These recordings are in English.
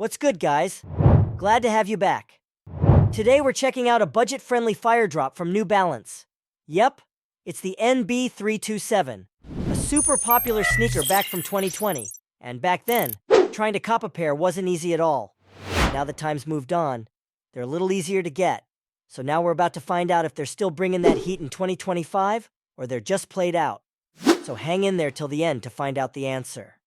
What's good, guys? Glad to have you back. Today we're checking out a budget-friendly fire drop from New Balance. Yep, it's the NB327, a super popular sneaker back from 2020. And back then, trying to cop a pair wasn't easy at all. Now that time's moved on, they're a little easier to get. So now we're about to find out if they're still bringing that heat in 2025, or they're just played out. So hang in there till the end to find out the answer.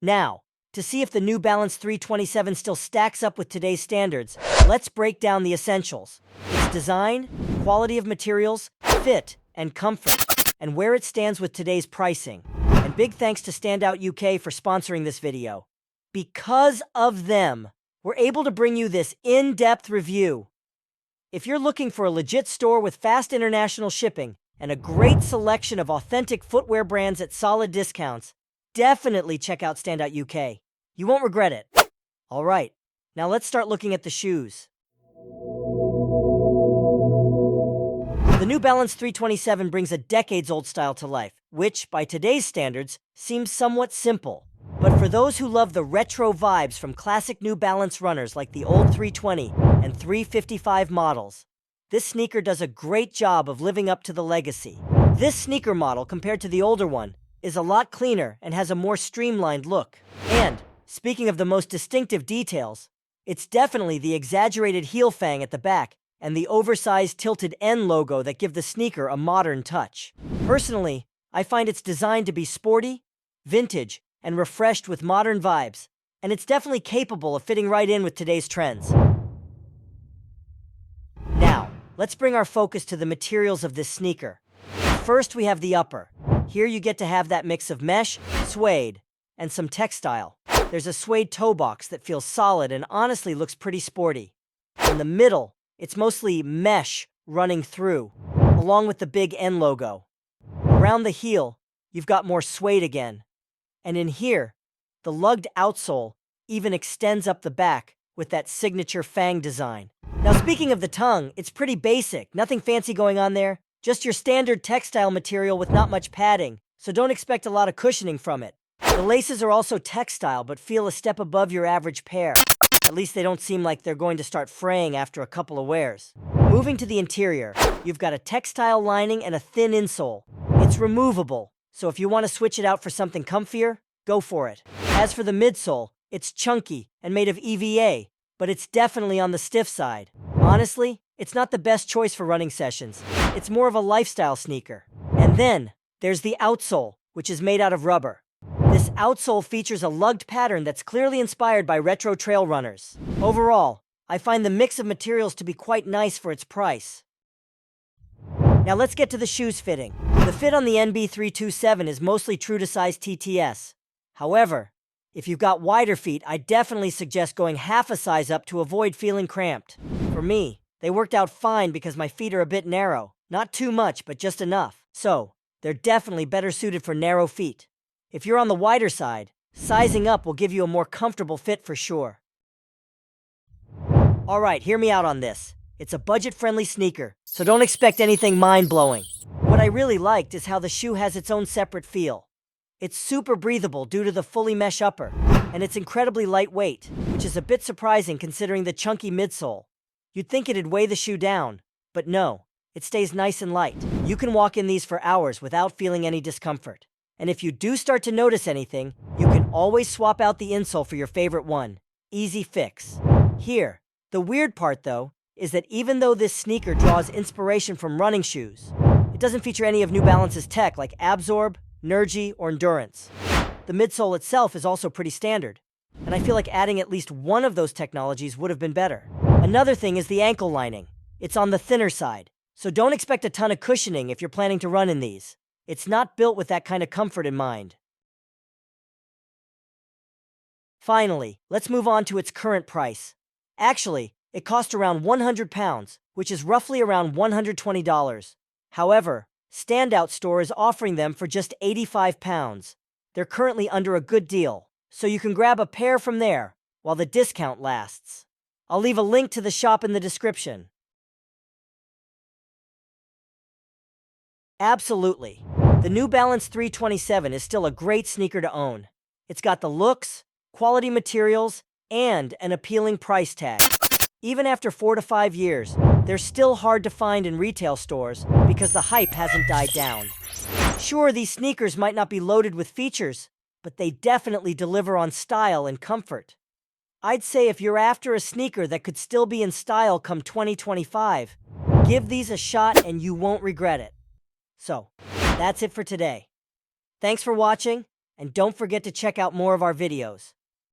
Now, to see if the New Balance 327 still stacks up with today's standards, let's break down the essentials. Its design, quality of materials, fit, and comfort, and where it stands with today's pricing. And big thanks to Standout UK for sponsoring this video. Because of them, we're able to bring you this in-depth review. If you're looking for a legit store with fast international shipping and a great selection of authentic footwear brands at solid discounts, definitely check out Standout UK. You won't regret it. All right, now let's start looking at the shoes. The New Balance 327 brings a decades-old style to life, which, by today's standards, seems somewhat simple. But for those who love the retro vibes from classic New Balance runners like the old 320 and 355 models, this sneaker does a great job of living up to the legacy. This sneaker model, compared to the older one, is a lot cleaner and has a more streamlined look. And, speaking of the most distinctive details, it's definitely the exaggerated heel fang at the back and the oversized tilted N logo that give the sneaker a modern touch. Personally, I find its design to be sporty, vintage, and refreshed with modern vibes, and it's definitely capable of fitting right in with today's trends. Now, let's bring our focus to the materials of this sneaker. First, we have the upper. Here you get to have that mix of mesh, suede, and some textile. There's a suede toe box that feels solid and honestly looks pretty sporty. In the middle, it's mostly mesh running through, along with the big N logo. Around the heel, you've got more suede again. And in here, the lugged outsole even extends up the back with that signature fang design. Now, speaking of the tongue, it's pretty basic, nothing fancy going on there. Just your standard textile material with not much padding, so don't expect a lot of cushioning from it. The laces are also textile, but feel a step above your average pair. At least they don't seem like they're going to start fraying after a couple of wears. Moving to the interior, you've got a textile lining and a thin insole. It's removable, so if you want to switch it out for something comfier, go for it. As for the midsole, it's chunky and made of EVA, but it's definitely on the stiff side. Honestly, it's not the best choice for running sessions. It's more of a lifestyle sneaker. And then, there's the outsole, which is made out of rubber. This outsole features a lugged pattern that's clearly inspired by retro trail runners. Overall, I find the mix of materials to be quite nice for its price. Now let's get to the shoes fitting. The fit on the NB327 is mostly true to size TTS. However, if you've got wider feet, I definitely suggest going half a size up to avoid feeling cramped. For me, they worked out fine because my feet are a bit narrow. Not too much, but just enough. So, they're definitely better suited for narrow feet. If you're on the wider side, sizing up will give you a more comfortable fit for sure. Alright, hear me out on this. It's a budget-friendly sneaker, so don't expect anything mind-blowing. What I really liked is how the shoe has its own separate feel. It's super breathable due to the fully mesh upper, and it's incredibly lightweight, which is a bit surprising considering the chunky midsole. You'd think it'd weigh the shoe down, but no, it stays nice and light. You can walk in these for hours without feeling any discomfort. And if you do start to notice anything, you can always swap out the insole for your favorite one. Easy fix. Here, the weird part though, is that even though this sneaker draws inspiration from running shoes, it doesn't feature any of New Balance's tech like Absorb, Nergy, or Endurance. The midsole itself is also pretty standard, and I feel like adding at least one of those technologies would have been better. Another thing is the ankle lining. It's on the thinner side, so don't expect a ton of cushioning if you're planning to run in these. It's not built with that kind of comfort in mind. Finally, let's move on to its current price. Actually, it cost around £100, which is roughly around $120. However, Standout Store is offering them for just £85. They're currently under a good deal, so you can grab a pair from there while the discount lasts. I'll leave a link to the shop in the description. Absolutely. The New Balance 327 is still a great sneaker to own. It's got the looks, quality materials, and an appealing price tag. Even after 4 to 5 years, they're still hard to find in retail stores because the hype hasn't died down. Sure, these sneakers might not be loaded with features, but they definitely deliver on style and comfort. I'd say if you're after a sneaker that could still be in style come 2025, give these a shot and you won't regret it. So, that's it for today. Thanks for watching, and don't forget to check out more of our videos.